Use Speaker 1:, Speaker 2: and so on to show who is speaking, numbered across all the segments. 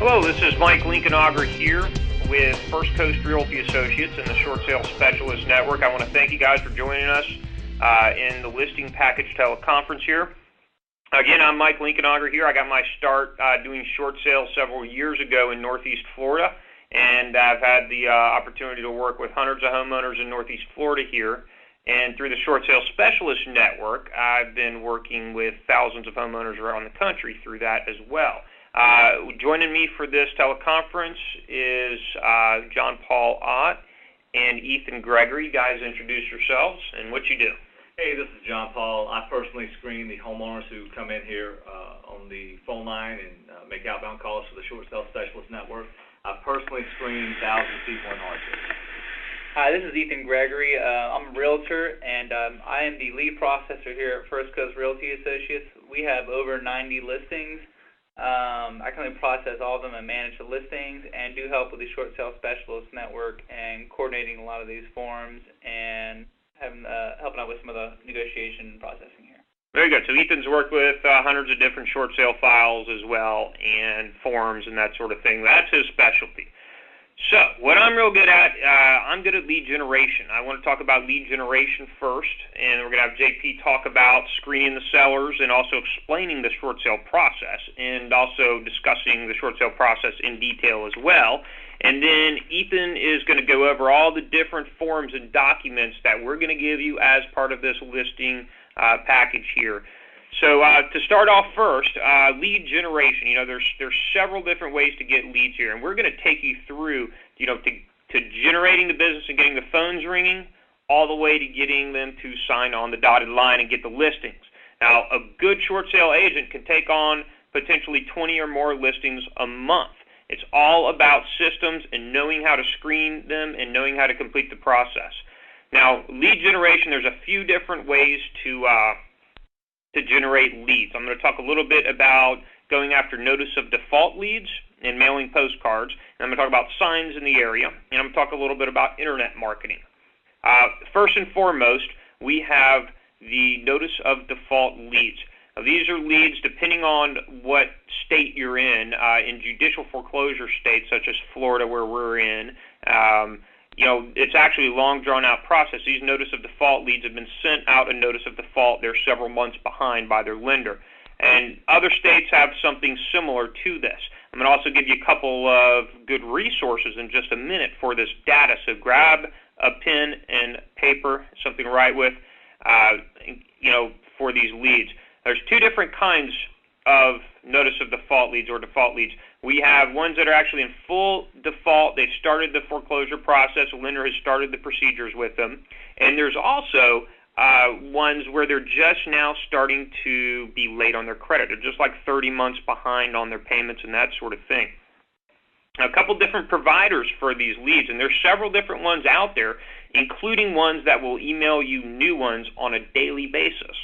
Speaker 1: Hello, this is Mike Lincolnauger here with First Coast Realty Associates and the Short Sale Specialist Network. I want to thank you guys for joining us in the listing package teleconference here. Again, I'm Mike Lincolnauger here. I got my start doing short sales several years ago in Northeast Florida, and I've had the opportunity to work with hundreds of homeowners in Northeast Florida here. And through the Short Sale Specialist Network, I've been working with thousands of homeowners around the country through that as well. Joining me for this teleconference is John Paul Ott and Ethan Gregory. You guys, introduce yourselves and what you do.
Speaker 2: Hey, this is John Paul. I personally screen the homeowners who come in here on the phone line and make outbound calls for the Short Sale Specialist Network. I personally screen thousands of people in Hartford.
Speaker 3: Hi, this is Ethan Gregory. I'm a realtor, and I am the lead processor here at First Coast Realty Associates. We have over 90 listings. I currently process all of them and manage the listings and do help with the Short Sale Specialist Network and coordinating a lot of these forms and helping out with some of the negotiation and processing here.
Speaker 1: Very good. So Ethan's worked with hundreds of different short sale files as well and forms and that sort of thing. That's his specialty. So what I'm real good at, I'm good at lead generation. I want to talk about lead generation first, and we're going to have JP talk about screening the sellers and also explaining the short sale process and also discussing the short sale process in detail as well. And then Ethan is going to go over all the different forms and documents that we're going to give you as part of this listing package here. So to start off first, lead generation. You know, there's several different ways to get leads here, and we're going to take you through, you know, to generating the business and getting the phones ringing, all the way to getting them to sign on the dotted line and get the listings. Now, a good short sale agent can take on potentially 20 or more listings a month. It's all about systems and knowing how to screen them and knowing how to complete the process. Now, lead generation, there's a few different ways to generate leads. I'm going to talk a little bit about going after notice of default leads and mailing postcards. And I'm going to talk about signs in the area, and I'm going to talk a little bit about internet marketing. First and foremost, we have the notice of default leads. Now, these are leads depending on what state you're in judicial foreclosure states such as Florida, where we're in. You know, it's actually a long, drawn-out process. These notice of default leads have been sent out a notice of default. They're several months behind by their lender. And other states have something similar to this. I'm going to also give you a couple of good resources in just a minute for this data. So grab a pen and paper, something to write with, you know, for these leads. There's two different kinds of notice of default leads or default leads. We have ones that are actually in full default. They've started the foreclosure process. A lender has started the procedures with them. And there's also ones where they're just now starting to be late on their credit. They're just like 30 months behind on their payments and that sort of thing. A couple different providers for these leads, and there's several different ones out there, including ones that will email you new ones on a daily basis.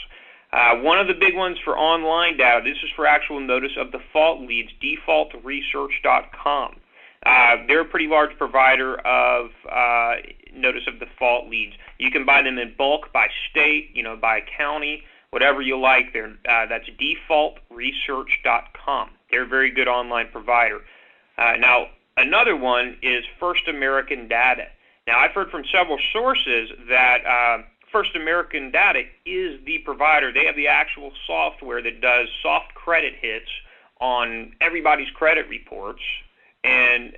Speaker 1: One of the big ones for online data, this is for actual notice of default leads, defaultresearch.com. They're a pretty large provider of notice of default leads. You can buy them in bulk by state, you know, by county, whatever you like. That's defaultresearch.com. They're a very good online provider. Now, another one is First American Data. Now, I've heard from several sources that First American Data is the provider. They have the actual software that does soft credit hits on everybody's credit reports and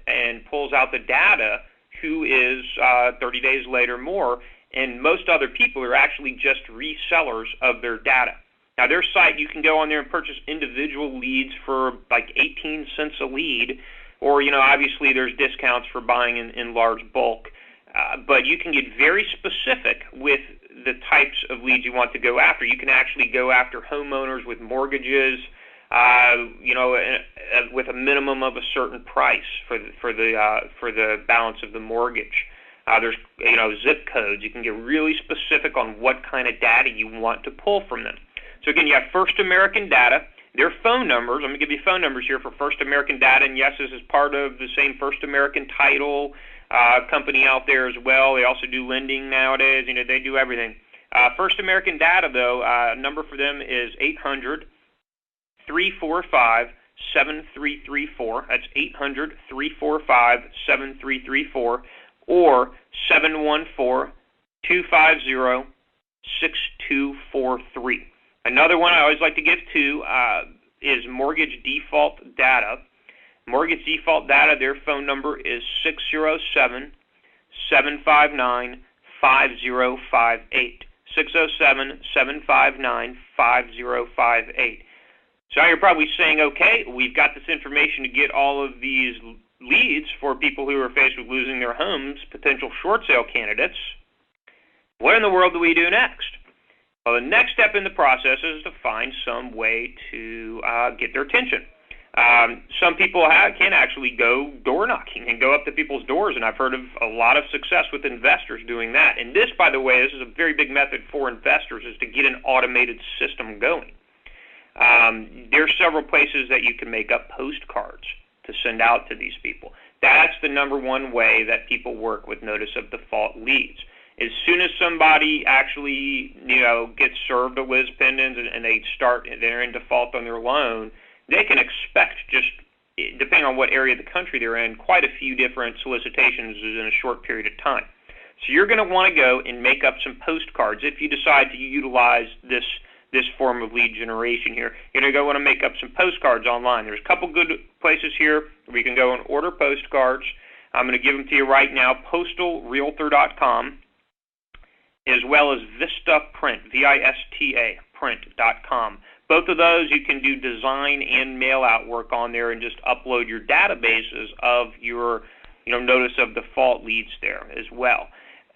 Speaker 1: pulls out the data who is 30 days late or more, and most other people are actually just resellers of their data. Now, their site, you can go on there and purchase individual leads for like 18 cents a lead, or, you know, obviously there's discounts for buying in large bulk. But you can get very specific with the types of leads you want to go after. You can actually go after homeowners with mortgages, you know, with a minimum of a certain price for the balance of the mortgage. There's, you know, zip codes. You can get really specific on what kind of data you want to pull from them. So again, you have First American Data. Their phone numbers, I'm going to give you phone numbers here for First American Data, and yes, this is part of the same First American Title company out there as well. They also do lending nowadays. You know, they do everything. First American Data, though, number for them is 800-345-6600. 800-345-7334. That's 800-345-7334, or 714-250-6243. Another one I always like to give to is Mortgage Default Data. Mortgage Default Data, their phone number is 607-759-5058. 607-759-5058. So now you're probably saying, okay, we've got this information to get all of these leads for people who are faced with losing their homes, potential short sale candidates. What in the world do we do next? Well, the next step in the process is to find some way to get their attention. Some people can actually go door knocking and go up to people's doors, and I've heard of a lot of success with investors doing that. And this, by the way, this is a very big method for investors, is to get an automated system going. There are several places that you can make up postcards to send out to these people. That's the number one way that people work with notice of default leads. As soon as somebody actually, gets served a lis pendens and they're in default on their loan, they can expect, just depending on what area of the country they're in, quite a few different solicitations in a short period of time. So you're going to want to go and make up some postcards if you decide to utilize this form of lead generation here. You're going to go want to make up some postcards online. There's a couple good places here where you can go and order postcards. I'm going to give them to you right now, postalrealtor.com, as well as Vistaprint, V-I-S-T-A, print.com. Both of those you can do design and mail-out work on there and just upload your databases of your notice of default leads there as well.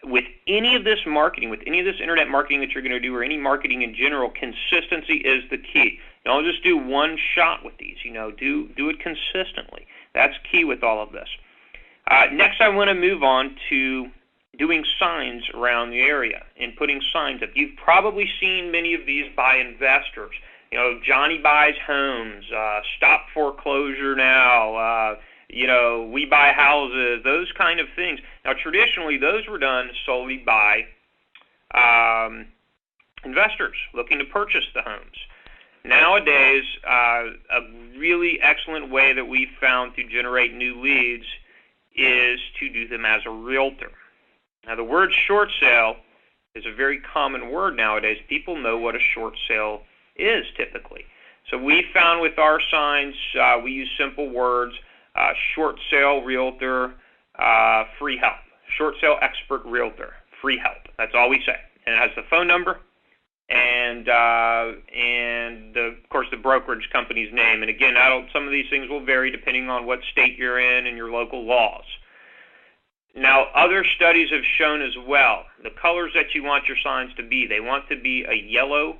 Speaker 1: With any of this marketing, with any of this internet marketing that you're going to do, or any marketing in general, consistency is the key. Don't just do one shot with these. Do it consistently. That's key with all of this. Next, I want to move on to doing signs around the area and putting signs up. You've probably seen many of these by investors. Johnny buys homes, stop foreclosure now, we buy houses, those kind of things. Now, traditionally, those were done solely by investors looking to purchase the homes. Nowadays, a really excellent way that we've found to generate new leads is to do them as a realtor. Now, the word short sale is a very common word nowadays. People know what a short sale is typically. So we found with our signs, we use simple words, short sale realtor, free help. Short sale expert realtor, free help. That's all we say. And it has the phone number and of course, the brokerage company's name. And again, some of these things will vary depending on what state you're in and your local laws. Now, other studies have shown as well, the colors that you want your signs to be, they want to be a yellow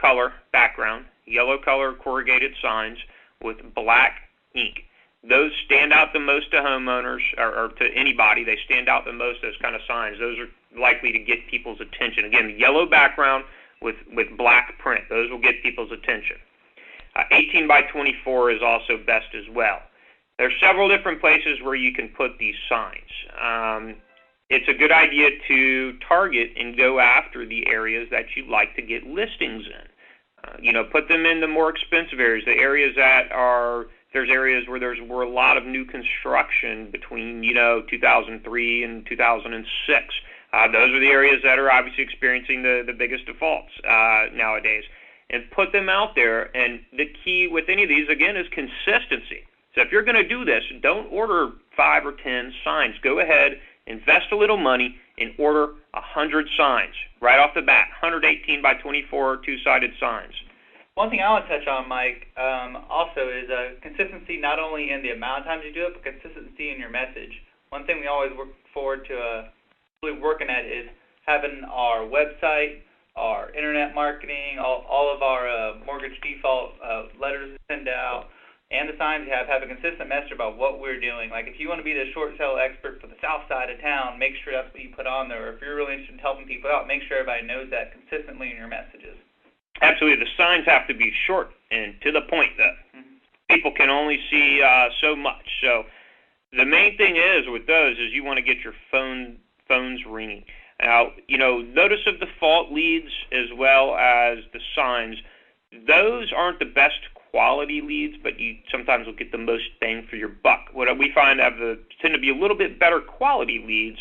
Speaker 1: color background, yellow color corrugated signs with black ink. Those stand out the most to homeowners or to anybody. They stand out the most, those kind of signs. Those are likely to get people's attention. Again, yellow background with black print. Those will get people's attention. 18 by 24 is also best as well. There are several different places where you can put these signs. It's a good idea to target and go after the areas that you'd like to get listings in. Put them in the more expensive areas, the areas that are, there's areas where there were a lot of new construction between, 2003 and 2006. Those are the areas that are obviously experiencing the biggest defaults nowadays. And put them out there. And the key with any of these, again, is consistency. So if you're going to do this, don't order 5 or 10 signs. Go ahead, invest a little money, and order 100 signs right off the bat, 118 by 24 two-sided signs.
Speaker 3: One thing I want to touch on, Mike, also is consistency not only in the amount of times you do it, but consistency in your message. One thing we always look forward to really working at is having our website, our internet marketing, all of our mortgage default letters to send out, and the signs you have a consistent message about what we're doing. Like if you want to be the short sale expert for the south side of town, make sure that's what you put on there. Or if you're really interested in helping people out, make sure everybody knows that consistently in your messages. Absolutely. The signs have to be short and to the point, though. Mm-hmm. People can only see so much. So the main thing is with those is you want to get your phones ringing. Now, notice of default leads as well as the signs, those aren't the best
Speaker 1: quality leads, but you sometimes will get the most bang for your buck. What we find tend to be a little bit better quality leads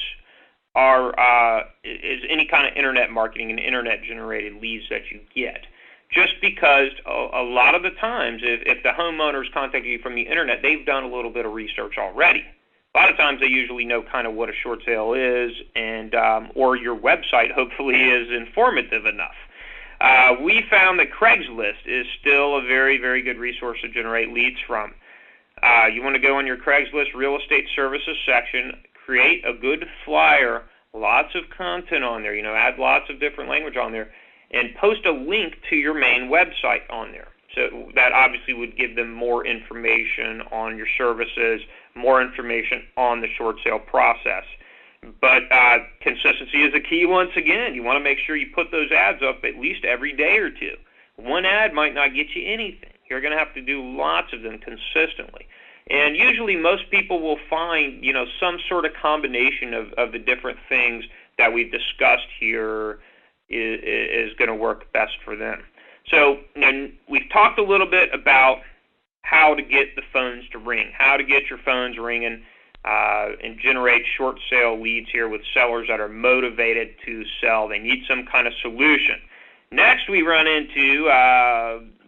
Speaker 1: is any kind of internet marketing and internet-generated leads that you get. Just because a lot of the times, if the homeowners contact you from the internet, they've done a little bit of research already. A lot of times they usually know kind of what a short sale is, and or your website hopefully is informative enough. We found that Craigslist is still a very, very good resource to generate leads from. You want to go on your Craigslist real estate services section, create a good flyer, lots of content on there, add lots of different language on there, and post a link to your main website on there. So that obviously would give them more information on your services, more information on the short sale process. But consistency is a key once again. You want to make sure you put those ads up at least every day or two. One ad might not get you anything. You're going to have to do lots of them consistently. And usually most people will find, some sort of combination of the different things that we've discussed here is going to work best for them. So we've talked a little bit about how to get the phones to ring, how to get your phones ringing, and generate short sale leads here with sellers that are motivated to sell. They need some kind of solution. Next, we run into,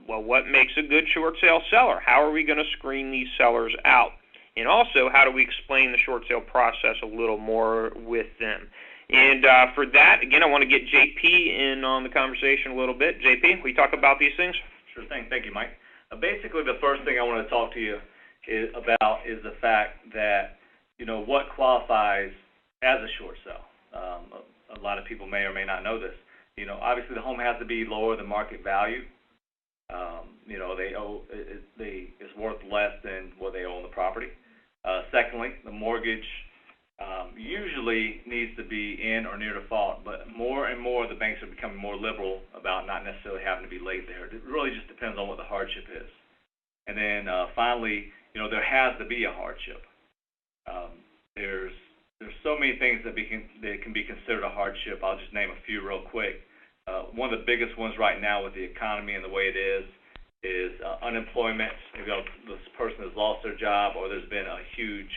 Speaker 1: what makes a good short sale seller? How are we going to screen these sellers out? And also, how do we explain the short sale process a little more with them? And for that, again, I want to get JP in on the conversation a little bit. JP, will you talk about these things?
Speaker 2: Sure thing. Thank you, Mike. Basically, the first thing I want to talk to you about is the fact that, what qualifies as a short sale. A lot of people may or may not know this. Obviously the home has to be lower than market value. It's worth less than what they owe on the property. Secondly, the mortgage usually needs to be in or near default, but more and more the banks are becoming more liberal about not necessarily having to be late there. It really just depends on what the hardship is. And then finally, there has to be a hardship. There's so many things that can be considered a hardship. I'll just name a few real quick. One of the biggest ones right now with the economy and the way it is unemployment. This person has lost their job, or there's been a huge,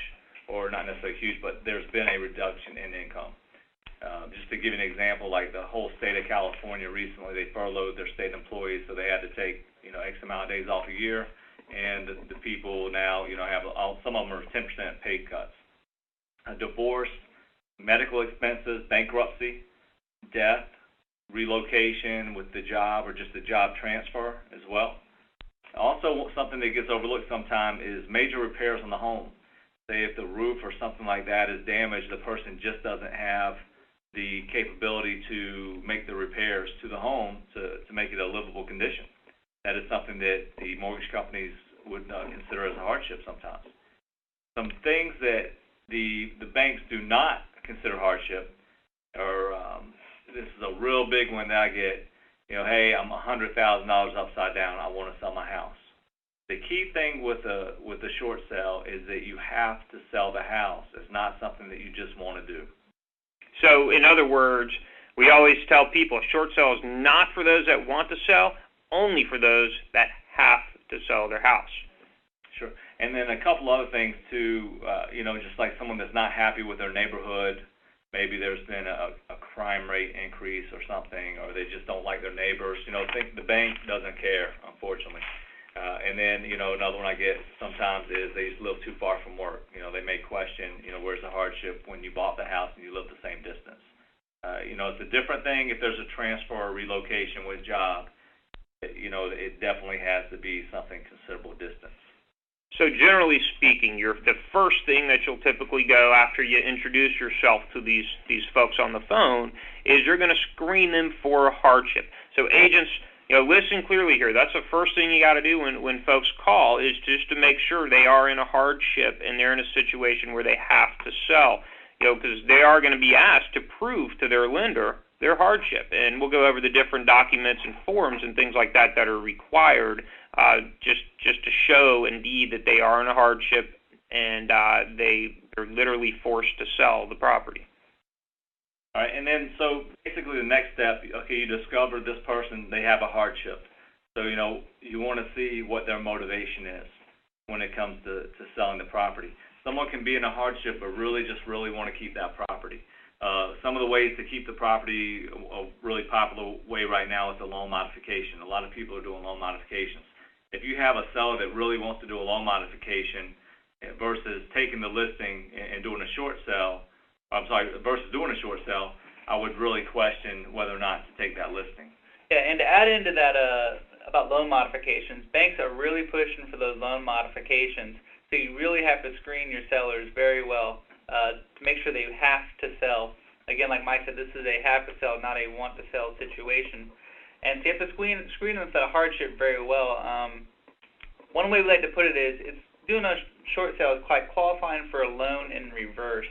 Speaker 2: or not necessarily huge, but there's been a reduction in income. Just to give you an example, like the whole state of California recently, they furloughed their state employees, so they had to take X amount of days off a year, and the people now have some of them are 10% pay cuts. A divorce, medical expenses, bankruptcy, death, relocation with the job or just a job transfer as well. Also, something that gets overlooked sometimes is major repairs on the home. Say if the roof or something like that is damaged, the person just doesn't have the capability to make the repairs to the home to make it a livable condition. That is something that the mortgage companies would consider as a hardship sometimes. Some things that the banks do not consider hardship are, this is a real big one that I get, hey, I'm $100,000 upside down, I want to sell my house. The key thing with a short sale is that you have to sell the house. It's not something that you just want to do.
Speaker 1: So, in other words, we always tell people a short sale is not for those that want to sell, only for those that have to sell their house.
Speaker 2: Sure. And then a couple other things too, just like someone that's not happy with their neighborhood, maybe there's been a crime rate increase or something, or they just don't like their neighbors. Think the bank doesn't care, unfortunately. And then, another one I get sometimes is they just live too far from work. They may question, where's the hardship when you bought the house and you live the same distance. It's a different thing if there's a transfer or relocation with job. It definitely has to be something considerable distance.
Speaker 1: So generally speaking, the first thing that you'll typically go after you introduce yourself to these folks on the phone is you're going to screen them for a hardship. So agents, listen clearly here. That's the first thing you got to do when folks call is just to make sure they are in a hardship and they're in a situation where they have to sell, because they are going to be asked to prove to their lender their hardship. And we'll go over the different documents and forms and things like that are required just to show, indeed, that they are in a hardship and they're literally forced to sell the property.
Speaker 2: All right, and then so basically the next step, okay, you discover this person, they have a hardship. So, you want to see what their motivation is when it comes to selling the property. Someone can be in a hardship but really want to keep that property. Some of the ways to keep the property, a really popular way right now is the loan modification. A lot of people are doing loan modifications. If you have a seller that really wants to do a loan modification versus taking the listing and doing a short sale, versus doing a short sale, I would really question whether or not to take that listing.
Speaker 3: Yeah, and to add into that about loan modifications, banks are really pushing for those loan modifications, so you really have to screen your sellers very well to make sure they have to sell. Again, like Mike said, this is a have to sell, not a want to sell situation. And so you have to screen them for the hardship very well. One way we like to put it is, it's doing a short sale is quite qualifying for a loan in reverse.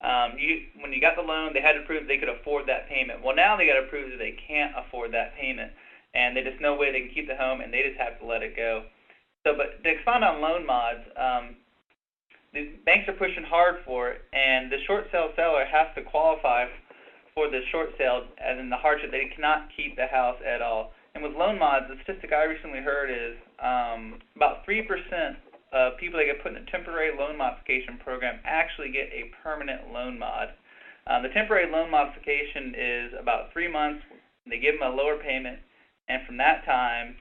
Speaker 3: When you got the loan, they had to prove they could afford that payment. Well, now they got to prove that they can't afford that payment, and there's just no way they can keep the home, and they just have to let it go. So, but to expound on loan mods, the banks are pushing hard for it, and the short sale seller has to qualify for the short sale, as in the hardship. They cannot keep the house at all. And with loan mods, the statistic I recently heard is about 3% of people that get put in a temporary loan modification program actually get a permanent loan mod. The temporary loan modification is about 3 months. They give them a lower payment, and from that time,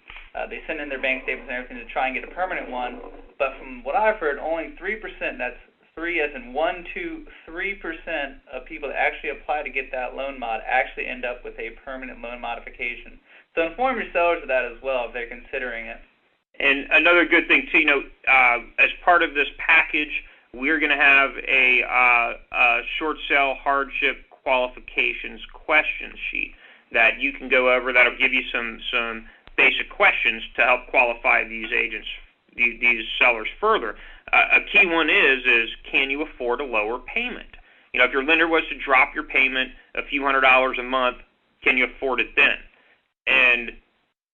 Speaker 3: they send in their bank statements and everything to try and get a permanent one. But from what I've heard, only 3%, that's 3 as in 1, 2, 3% of people that actually apply to get that loan mod actually end up with a permanent loan modification. So inform your sellers of that as well if they're considering it.
Speaker 1: And another good thing too, as part of this package, we're going to have a short sale hardship qualifications question sheet that you can go over. That'll give you some basic questions to help qualify these agents, these sellers further. A key one is can you afford a lower payment? If your lender was to drop your payment a few $100s a month, can you afford it then? And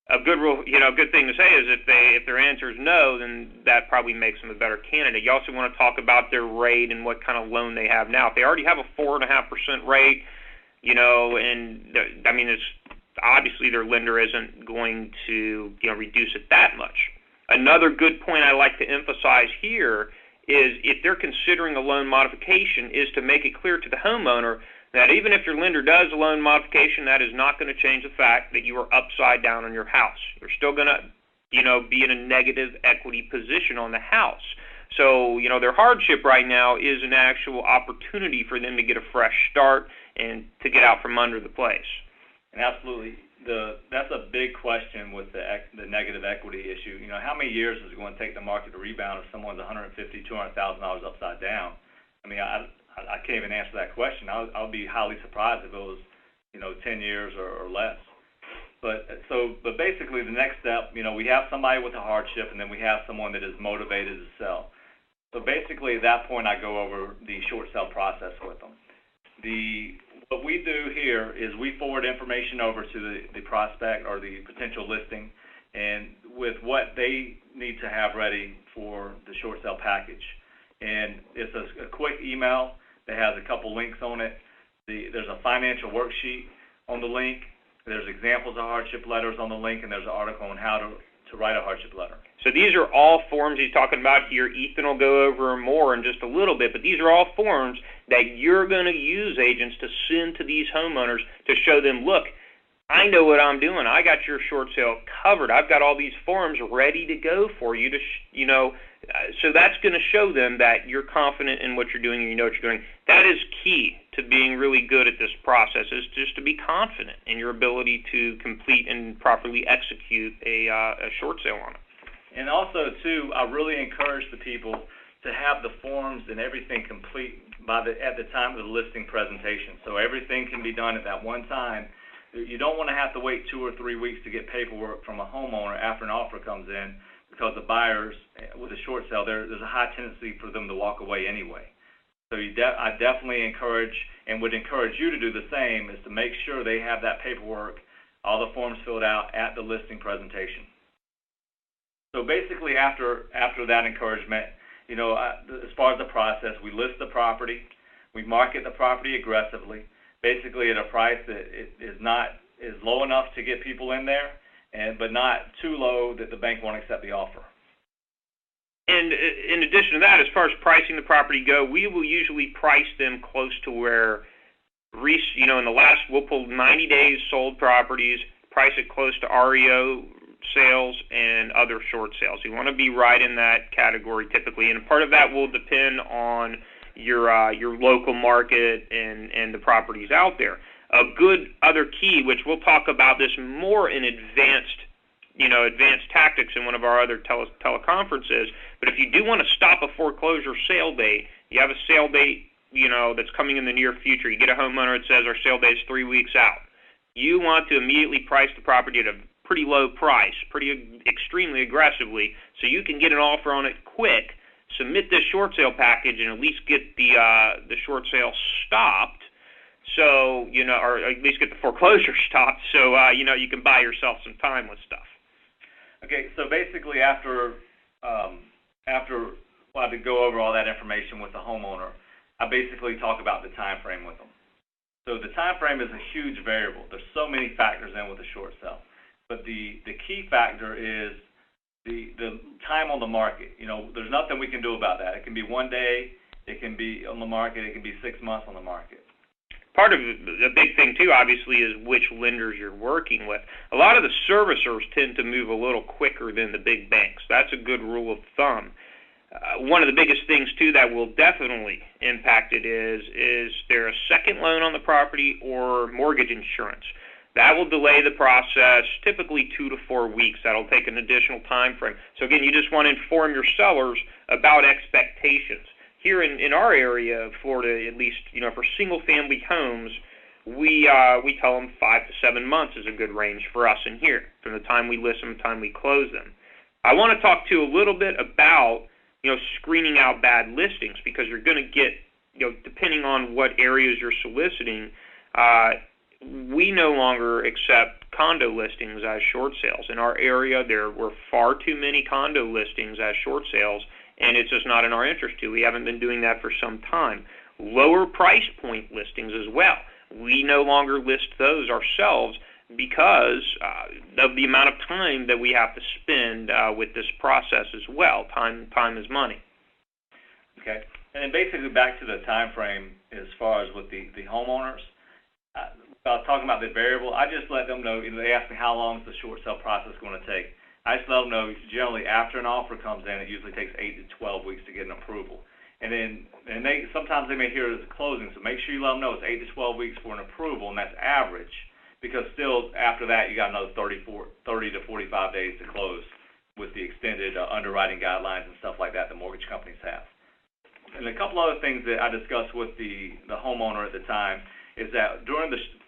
Speaker 1: a good rule, good thing to say is if their answer is no, then that probably makes them a better candidate. You also want to talk about their rate and what kind of loan they have now. If they already have a 4.5% rate, it's obviously their lender isn't going to reduce it that much. Another good point I like to emphasize here is if they're considering a loan modification is to make it clear to the homeowner that even if your lender does a loan modification, that is not going to change the fact that you are upside down on your house. You're still going to, be in a negative equity position on the house. So, their hardship right now is an actual opportunity for them to get a fresh start and to get out from under the place.
Speaker 2: And absolutely, that's a big question with the negative equity issue. How many years is it going to take the market to rebound if someone's $150,000, $200,000 upside down? I can't even answer that question. I'll be highly surprised if it was, 10 years or less. But basically the next step, we have somebody with a hardship, and then we have someone that is motivated to sell. So basically at that point I go over the short sale process with them. What we do here is we forward information over to the prospect or the potential listing, and with what they need to have ready for the short sale package. And it's a quick email that has a couple links on it. There's a financial worksheet on the link. There's examples of hardship letters on the link, and there's an article on how to write a hardship letter. So
Speaker 1: these are all forms he's talking about here. Ethan will go over more in just a little bit, but these are all forms that you're going to use, agents, to send to these homeowners to show them, look, I know what I'm doing. I got your short sale covered. I've got all these forms ready to go for you to, so that's going to show them that you're confident in what you're doing and you know what you're doing. That is key to being really good at this process, is just to be confident in your ability to complete and properly execute a short sale on it.
Speaker 2: And also, too, I really encourage the people to have the forms and everything complete at the time of the listing presentation, so everything can be done at that one time. You don't want to have to wait 2 or 3 weeks to get paperwork from a homeowner after an offer comes in, because the buyers with a short sale, there's a high tendency for them to walk away anyway. So I definitely encourage and would encourage you to do the same, is to make sure they have that paperwork, all the forms filled out at the listing presentation. So basically after that encouragement, as far as the process, we list the property, we market the property aggressively, basically at a price that is low enough to get people in there, but not too low that the bank won't accept the offer.
Speaker 1: And in addition to that, as far as pricing the property go, we will usually price them close to where, in the last, we'll pull 90 days sold properties, price it close to REO sales and other short sales. You want to be right in that category typically, and part of that will depend on your local market and the properties out there. A good other key, which we'll talk about this more in advanced tactics in one of our other teleconferences, but if you do want to stop a foreclosure sale date, you have a sale date, that's coming in the near future. You get a homeowner that says our sale date is 3 weeks out. You want to immediately price the property at a pretty low price, extremely aggressively, so you can get an offer on it quick, submit this short sale package, and at least get the short sale stopped. So, or at least get the foreclosure stopped, so, you can buy yourself some time with stuff.
Speaker 2: Okay, so basically after I had to go over all that information with the homeowner, I basically talk about the time frame with them. So the time frame is a huge variable. There's so many factors in with a short sale. But the key factor is the time on the market. There's nothing we can do about that. It can be 1 day, it can be on the market, it can be 6 months on the market.
Speaker 1: Part of the big thing, too, obviously, is which lenders you're working with. A lot of the servicers tend to move a little quicker than the big banks. That's a good rule of thumb. One of the biggest things, too, that will definitely impact it is there a second loan on the property or mortgage insurance? That will delay the process, typically 2 to 4 weeks. That'll take an additional time frame. So, again, you just want to inform your sellers about expectations. Here in our area of Florida, at least, for single-family homes, we tell them 5 to 7 months is a good range for us in here, from the time we list them to the time we close them. I want to talk, too, a little bit about, screening out bad listings, because you're going to get, depending on what areas you're soliciting, we no longer accept condo listings as short sales. In our area, there were far too many condo listings as short sales, and it's just not in our interest to. We haven't been doing that for some time. Lower price point listings as well. We no longer list those ourselves because of the amount of time that we have to spend with this process as well. Time is money.
Speaker 2: Okay. And then basically back to the time frame as far as with the homeowners. Talking about the variable, I just let them know, they ask me how long is the short sale process going to take. I just let them know generally after an offer comes in, it usually takes 8 to 12 weeks to get an approval. And then sometimes they may hear it as a closing, so make sure you let them know it's 8 to 12 weeks for an approval, and that's average, because still after that you got another 30 to 45 days to close with the extended underwriting guidelines and stuff like that the mortgage companies have. And a couple other things that I discussed with the homeowner at the time is that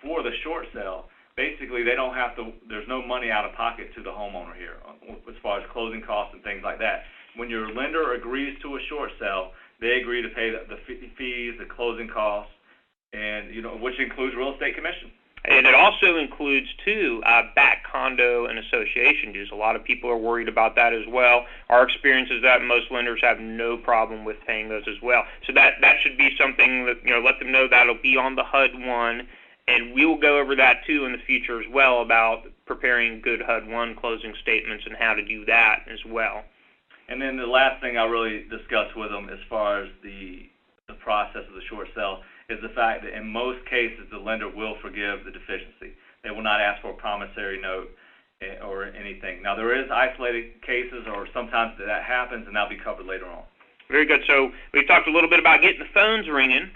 Speaker 2: for the short sale, basically they don't have to, there's no money out of pocket to the homeowner here as far as closing costs and things like that. When your lender agrees to a short sale, they agree to pay the fees, the closing costs, and which includes real estate commission.
Speaker 1: And it also includes, too, back condo and association dues. A lot of people are worried about that as well. Our experience is that most lenders have no problem with paying those as well. So that should be something that, let them know that'll be on the HUD-1, and we will go over that, too, in the future as well about preparing good HUD-1 closing statements and how to do that as well.
Speaker 2: And then the last thing I really discussed with them as far as the process of the short sale is the fact that in most cases the lender will forgive the deficiency. They will not ask for a promissory note or anything. Now, there is isolated cases or sometimes that happens, and that'll be covered later on.
Speaker 1: Very good. So we talked a little bit about getting the phones ringing.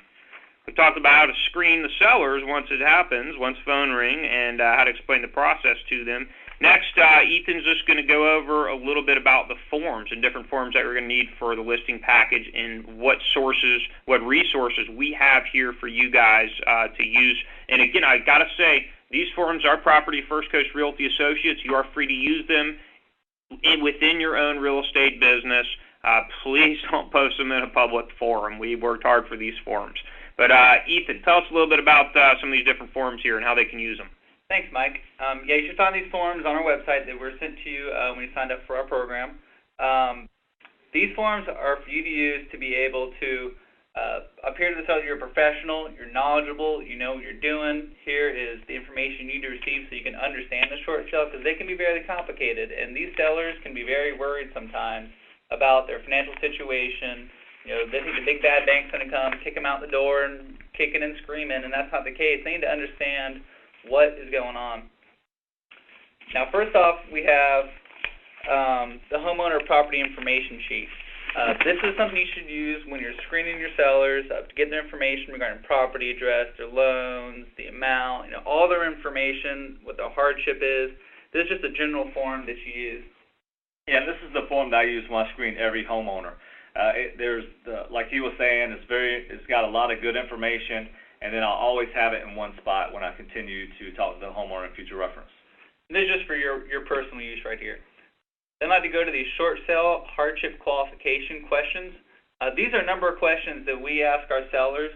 Speaker 1: We talked about how to screen the sellers once it happens, once phone ring, and how to explain the process to them. Next, Ethan's just going to go over a little bit about the forms and different forms that we're going to need for the listing package and what resources we have here for you guys to use. And again, I got to say, these forms are property of First Coast Realty Associates. You are free to use them within your own real estate business. Please don't post them in a public forum. We worked hard for these forms. But Ethan, tell us a little bit about some of these different forms here and how they can use them.
Speaker 3: Thanks, Mike. Yeah, you should find these forms on our website that were sent to you when you signed up for our program. These forms are for you to use to be able to appear to the seller you're a professional, you're knowledgeable, you know what you're doing. Here is the information you need to receive so you can understand the short sale, because they can be very complicated, and these sellers can be very worried sometimes about their financial situation. You know, they think the big bad bank's going to come, kick them out the door, and kicking and screaming, and that's not the case. They need to understand what is going on. Now, first off, we have the homeowner property information sheet. This is something you should use when you're screening your sellers to get their information regarding property address, their loans, the amount, all their information, what their hardship is. This is just a general form that you use.
Speaker 2: Yeah, this is the form that I use when I screen every homeowner. Like he was saying, it's got a lot of good information, and then I'll always have it in one spot when I continue to talk to the homeowner in future reference.
Speaker 3: And this is just for your personal use right here. Then I'd like to go to these short sale hardship qualification questions. These are a number of questions that we ask our sellers.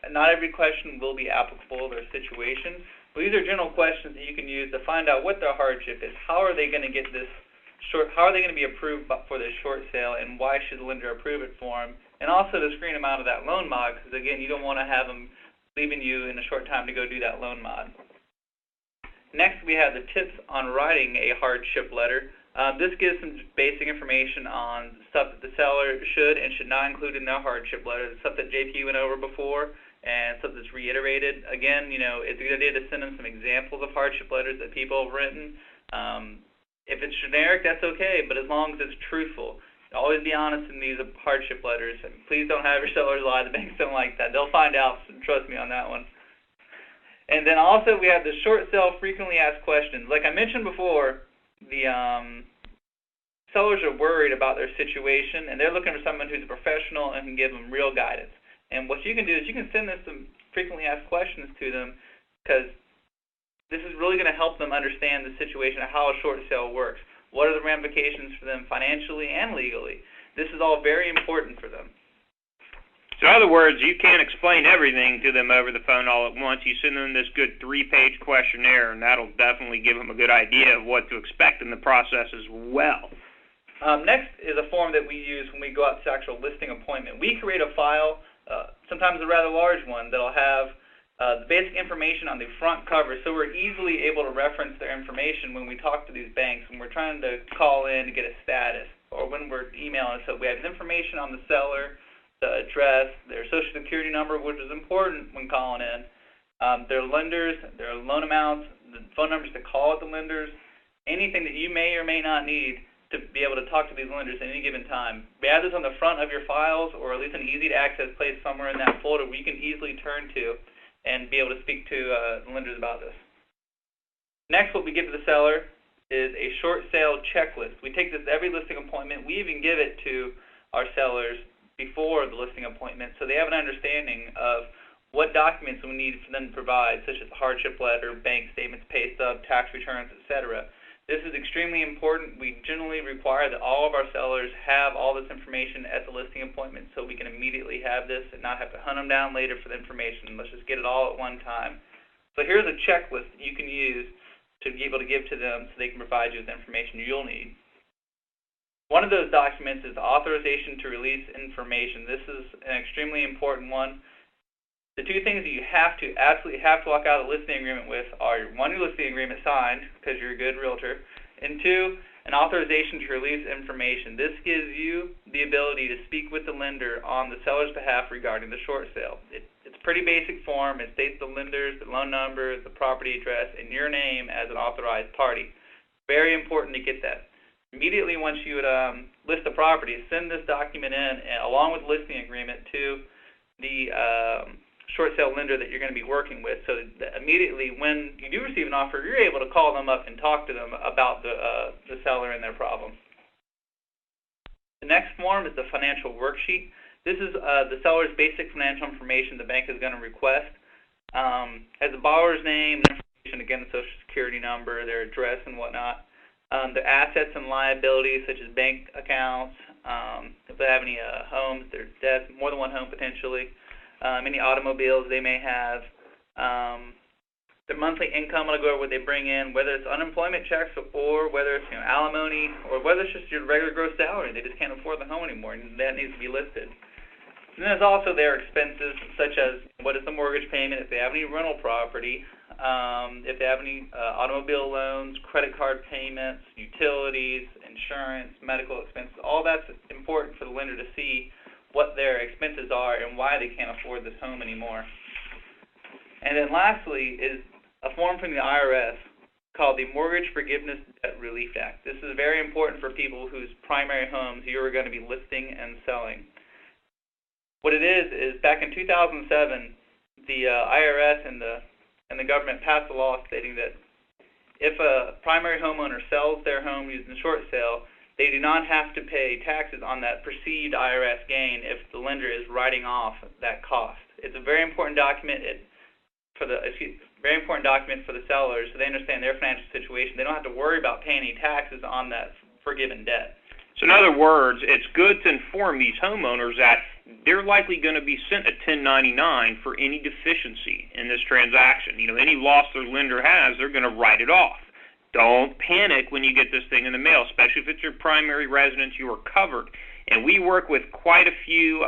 Speaker 3: Not every question will be applicable to their situation, but these are general questions that you can use to find out what their hardship is. How are they going to get this how are they going to be approved for this short sale, and why should the lender approve it for them? And also to screen them out of that loan mod, because again, you don't want to have them leaving you in a short time to go do that loan mod. Next, we have the tips on writing a hardship letter. This gives some basic information on stuff that the seller should and should not include in their hardship letter, the stuff that JP went over before, and stuff that's reiterated. Again, it's a good idea to send them some examples of hardship letters that people have written. If it's generic, that's okay, but as long as it's truthful. Always be honest in these hardship letters. And please don't have your sellers lie. The banks don't like that. They'll find out, trust me on that one. And then also we have the short sale frequently asked questions. Like I mentioned before, the sellers are worried about their situation, and they're looking for someone who's a professional and can give them real guidance. And what you can do is you can send this some frequently asked questions to them, because this is really going to help them understand the situation of how a short sale works. What are the ramifications for them financially and legally? This is all very important for them.
Speaker 1: So in other words, you can't explain everything to them over the phone all at once. You send them this good 3-page questionnaire, and that'll definitely give them a good idea of what to expect in the process as well.
Speaker 3: Next is a form that we use when we go out to actual listing appointment. We create a file, sometimes a rather large one, that'll have the basic information on the front cover, so we're easily able to reference their information when we talk to these banks, when we're trying to call in to get a status, or when we're emailing. So we have information on the seller, the address, their social security number, which is important when calling in, their lenders, their loan amounts, the phone numbers to call at the lenders, anything that you may or may not need to be able to talk to these lenders at any given time. We have this on the front of your files, or at least an easy-to-access place somewhere in that folder where you can easily turn to and be able to speak to lenders about this. Next, what we give to the seller is a short sale checklist. We take this to every listing appointment. We even give it to our sellers before the listing appointment, so they have an understanding of what documents we need for them to provide, such as the hardship letter, bank statements, pay stub, tax returns, etc. This is extremely important. We generally require that all of our sellers have all this information at the listing appointment, so we can immediately have this and not have to hunt them down later for the information. Let's just get it all at one time. So here's a checklist that you can use to be able to give to them so they can provide you with the information you'll need. One of those documents is the authorization to release information. This is an extremely important one. The two things that you absolutely have to walk out of the listing agreement with are, one, your listing agreement signed, because you're a good realtor, and two, an authorization to release information. This gives you the ability to speak with the lender on the seller's behalf regarding the short sale. It's a pretty basic form. It states the lenders, the loan number, the property address, and your name as an authorized party. Very important to get that. Immediately once you would list the property, send this document in along with the listing agreement to the short sale lender that you're going to be working with, so that immediately when you do receive an offer, you're able to call them up and talk to them about the seller and their problem. The next form is the financial worksheet. This is the seller's basic financial information the bank is going to request. Has the borrower's name, information, again, the social security number, their address and whatnot, their assets and liabilities such as bank accounts, if they have any homes, their debts, more than one home potentially, any automobiles they may have, their monthly income, I'll go over what they bring in, whether it's unemployment checks or whether it's alimony or whether it's just your regular gross salary. They just can't afford the home anymore, and that needs to be listed. And then there's also their expenses, such as what is the mortgage payment, if they have any rental property, if they have any automobile loans, credit card payments, utilities, insurance, medical expenses. All that's important for the lender to see what their expenses are and why they can't afford this home anymore. And then lastly is a form from the IRS called the Mortgage Forgiveness Debt Relief Act. This is very important for people whose primary homes you are going to be listing and selling. What it is back in 2007, the IRS and the government passed a law stating that if a primary homeowner sells their home using a short sale, they do not have to pay taxes on that perceived IRS gain if the lender is writing off that cost. It's a very important document for the sellers, so they understand their financial situation. They don't have to worry about paying any taxes on that forgiven debt.
Speaker 1: So in other words, it's good to inform these homeowners that they're likely going to be sent a 1099 for any deficiency in this transaction. You know, any loss their lender has, they're going to write it off. Don't panic when you get this thing in the mail, especially if it's your primary residence. You are covered. And we work with quite a few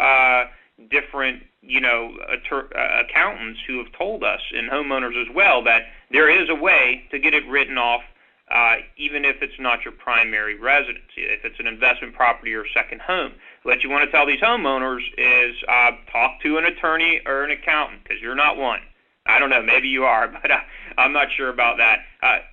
Speaker 1: different, accountants who have told us, and homeowners as well, that there is a way to get it written off, even if it's not your primary residence, if it's an investment property or second home. What you want to tell these homeowners is talk to an attorney or an accountant, because you're not one. I don't know, maybe you are, but I'm not sure about that.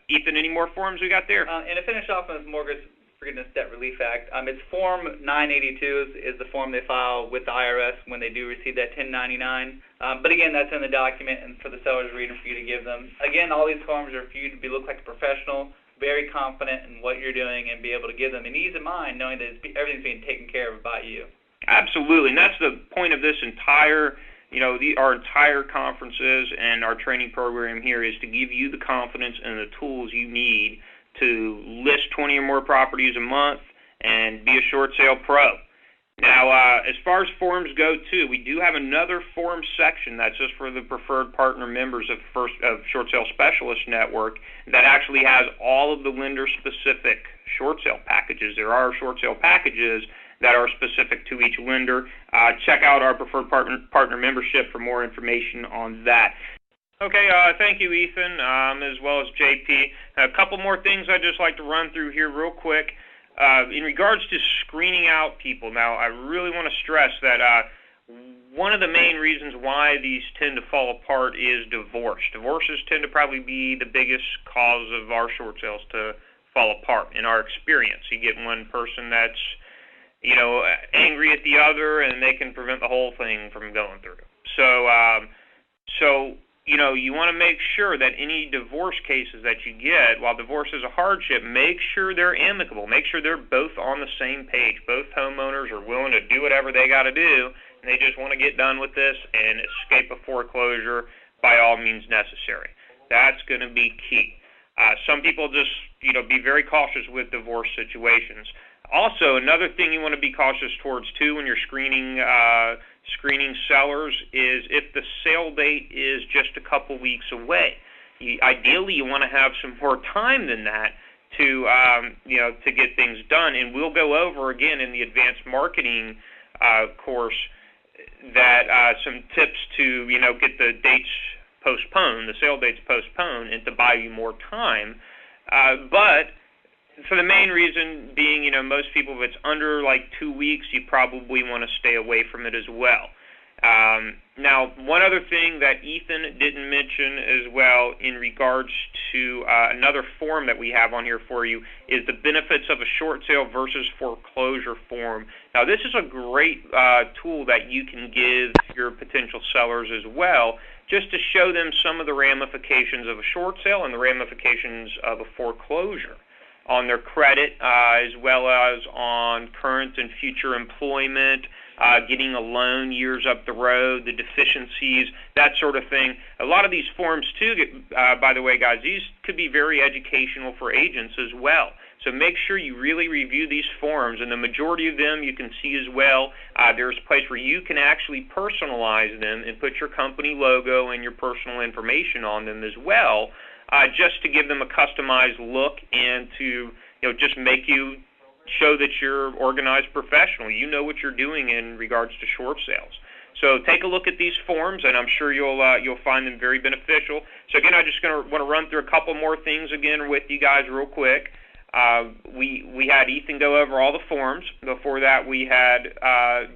Speaker 1: Ethan, any more forms we got there?
Speaker 3: And to finish off on this Mortgage Forgiveness Debt Relief Act, it's Form 982 is the form they file with the IRS when they do receive that 1099. But again, that's in the document and for the seller's reading for you to give them. Again, all these forms are for you to look like a professional, very confident in what you're doing, and be able to give them an ease of mind knowing that everything's being taken care of by you.
Speaker 1: Absolutely, and that's the point of this entire our entire conferences and our training program here is to give you the confidence and the tools you need to list 20 or more properties a month and be a short sale pro. Now, as far as forms go, too, we do have another form section that's just for the preferred partner members of Short Sale Specialist Network that actually has all of the lender-specific short sale packages. There are short sale packages that are specific to each lender. Check out our preferred partner membership for more information on that. Okay, thank you, Ethan, as well as JP. A couple more things I'd just like to run through here real quick. In regards to screening out people, now I really want to stress that one of the main reasons why these tend to fall apart is divorce. Divorces tend to probably be the biggest cause of our short sales to fall apart in our experience. You get one person that's angry at the other, and they can prevent the whole thing from going through. So you want to make sure that any divorce cases that you get, while divorce is a hardship, make sure they're amicable. Make sure they're both on the same page. Both homeowners are willing to do whatever they got to do, and they just want to get done with this and escape a foreclosure by all means necessary. That's going to be key. Some people just, be very cautious with divorce situations. Also, another thing you want to be cautious towards, too, when you're screening sellers is if the sale date is just a couple weeks away. Ideally, you want to have some more time than that to get things done. And we'll go over, again, in the advanced marketing course that some tips to, get the dates postponed, the sale dates postponed, and to buy you more time. But for the main reason being, most people, if it's under like 2 weeks, you probably want to stay away from it as well. Now, one other thing that Ethan didn't mention as well in regards to another form that we have on here for you is the benefits of a short sale versus foreclosure form. Now, this is a great tool that you can give your potential sellers as well, just to show them some of the ramifications of a short sale and the ramifications of a foreclosure on their credit, as well as on current and future employment, getting a loan years up the road, the deficiencies, that sort of thing. A lot of these forms, too, by the way, guys, these could be very educational for agents as well. So make sure you really review these forms, and the majority of them you can see as well. There's a place where you can actually personalize them and put your company logo and your personal information on them as well, just to give them a customized look and to just make you show that you're organized professional. You know what you're doing in regards to short sales. So take a look at these forms, and I'm sure you'll find them very beneficial. So again, I'm just want to run through a couple more things again with you guys real quick. We had Ethan go over all the forms. Before that, we had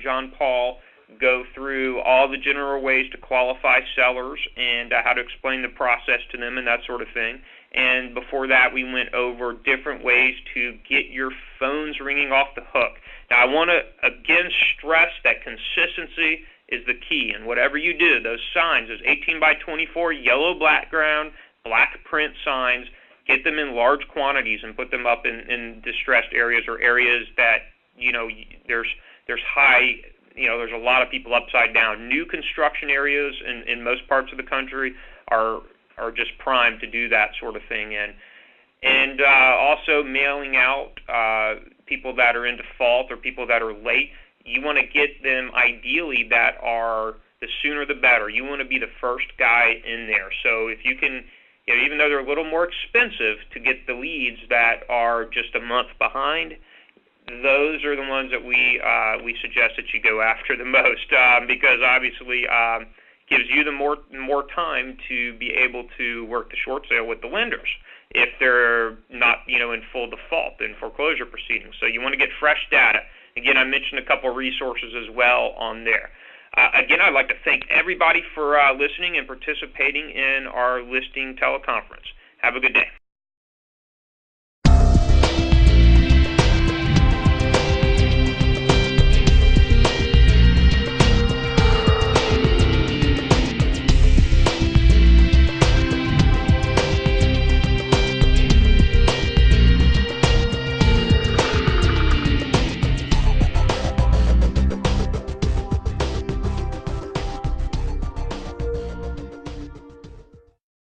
Speaker 1: John Paul go through all the general ways to qualify sellers and how to explain the process to them and that sort of thing. And before that, we went over different ways to get your phones ringing off the hook. Now, I want to, again, stress that consistency is the key. And whatever you do, those signs, those 18 by 24 yellow background, black print signs, get them in large quantities and put them up in distressed areas or areas that, there's high, there's a lot of people upside down. New construction areas in most parts of the country are just primed to do that sort of thing in. And also mailing out people that are in default or people that are late. You want to get them ideally that are, the sooner the better. You want to be the first guy in there. So if you can, even though they're a little more expensive to get the leads that are just a month behind, those are the ones that we suggest that you go after the most because obviously gives you the more time to be able to work the short sale with the lenders if they're not in full default in foreclosure proceedings. So you want to get fresh data. Again, I mentioned a couple of resources as well on there. Again, I'd like to thank everybody for listening and participating in our listing teleconference. Have a good day.